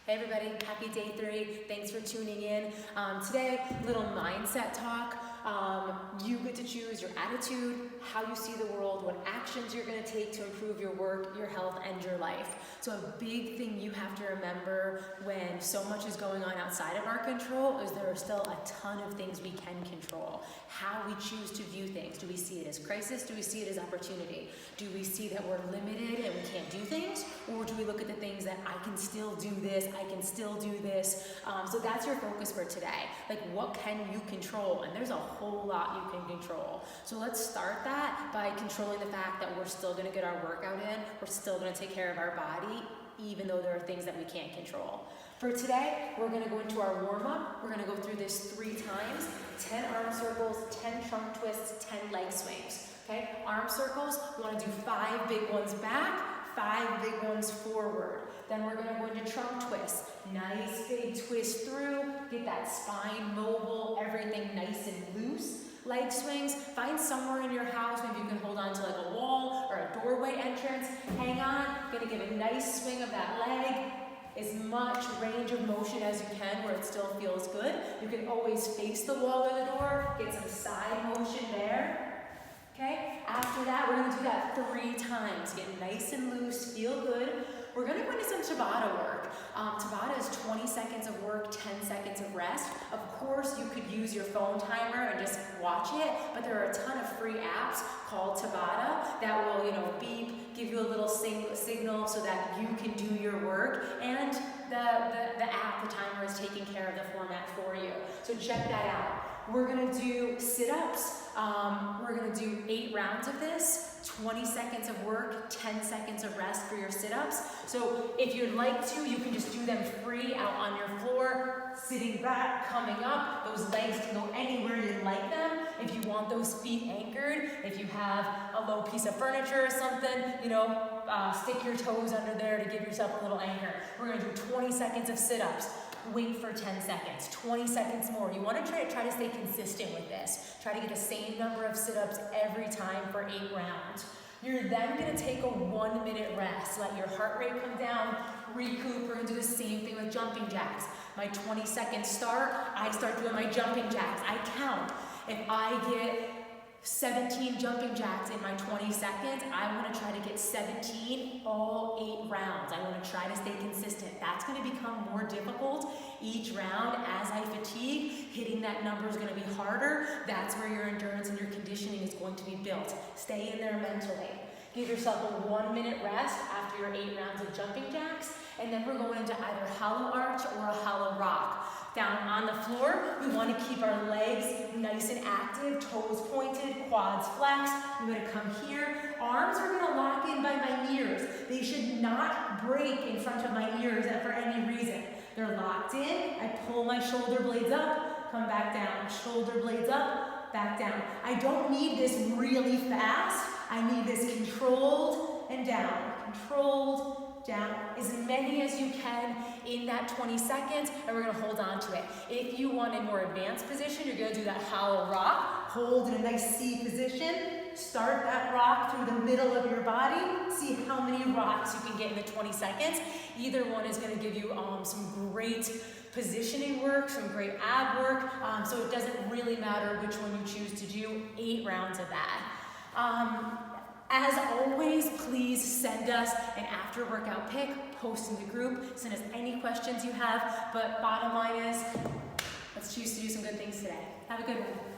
Hey everybody, happy day 3. Thanks for tuning in. Today, little mindset talk. You get to choose your attitude, how you see the world, what actions you're going to take to improve your work, your health, and your life. So a big thing you have to remember when so much is going on outside of our control is there are still a ton of things we can control. How we choose to view things. Do we see it as crisis? Do we see it as opportunity? Do we see that we're limited and we can't do things? Or do we look at the things that I can still do this, I can still do this? So that's your focus for today. Like, what can you control? And there's a whole lot you can control. So let's start that by controlling the fact that we're still going to get our workout in, we're still going to take care of our body, even though there are things that we can't control. For today, we're going to go into our warm-up. We're going to go through this 3 times, 10 arm circles, 10 trunk twists, 10 leg swings. Okay, arm circles, we want to do 5 big ones back, 5 big ones forward. Then we're going to go into trunk twists. Nice big twist through, get that spine mobile, everything nice and loose. Leg swings, find somewhere in your house, maybe you can hold on to like a wall or a doorway entrance. Hang on, gonna give a nice swing of that leg. As much range of motion as you can where it still feels good. You can always face the wall or the door, get some side motion there. Okay, after that, we're gonna do that 3 times. Get nice and loose, feel good. We're gonna go into some Tabata work. Tabata is 20 seconds of work, 10 seconds of rest. Of course, you could use your phone timer and just watch it, but there are a ton of free apps called Tabata that will, beep, give you a little signal so that you can do your work, and the app, the timer, is taking care of the format for you. So check that out. We're gonna do sit-ups. We're gonna do 8 rounds of this. 20 seconds of work, 10 seconds of rest for your sit-ups. So if you'd like to, you can just do them free out on your floor, sitting back, coming up. Those legs can go anywhere you'd like them. If you want those feet anchored, if you have a low piece of furniture or something, stick your toes under there to give yourself a little anchor. We're gonna do 20 seconds of sit-ups. Wait for 10 seconds, 20 seconds more. You want to try to stay consistent with this. Try to get the same number of sit-ups every time for 8 rounds. You're then going to take a 1-minute rest. Let your heart rate come down, recoup. We're going to do the same thing with jumping jacks. My 20-second start, I start doing my jumping jacks. I count. If I get 17 jumping jacks in my 20 seconds, I want to try to get 17 all 8 rounds. I want to try to stay consistent. That's going to become more difficult each round as I fatigue. Hitting that number is going to be harder. That's where your endurance and your conditioning is going to be built. Stay in there mentally. Give yourself a 1-minute rest after your 8 rounds of jumping jacks, and then we're going into either hollow arch or a hollow rock. Down on the floor, we want to keep our legs nice and active, toes pointed, quads flexed. I'm going to come here. Arms are going to lock in by my ears. They should not break in front of my ears for any reason. They're locked in. I pull my shoulder blades up, come back down. Shoulder blades up, back down. I don't need this really fast. I need this controlled and down. Controlled, down, as many as you can in that 20 seconds, and we're going to hold on to it. If you want a more advanced position, you're going to do that hollow rock. Hold in a nice C position. Start that rock through the middle of your body. See how many rocks you can get in the 20 seconds. Either one is going to give you some great positioning work, some great ab work, so it doesn't really matter which one you choose to do. 8 rounds of that. As always, please send us an after workout pic, post in the group, send us any questions you have, but bottom line is, let's choose to do some good things today. Have a good one.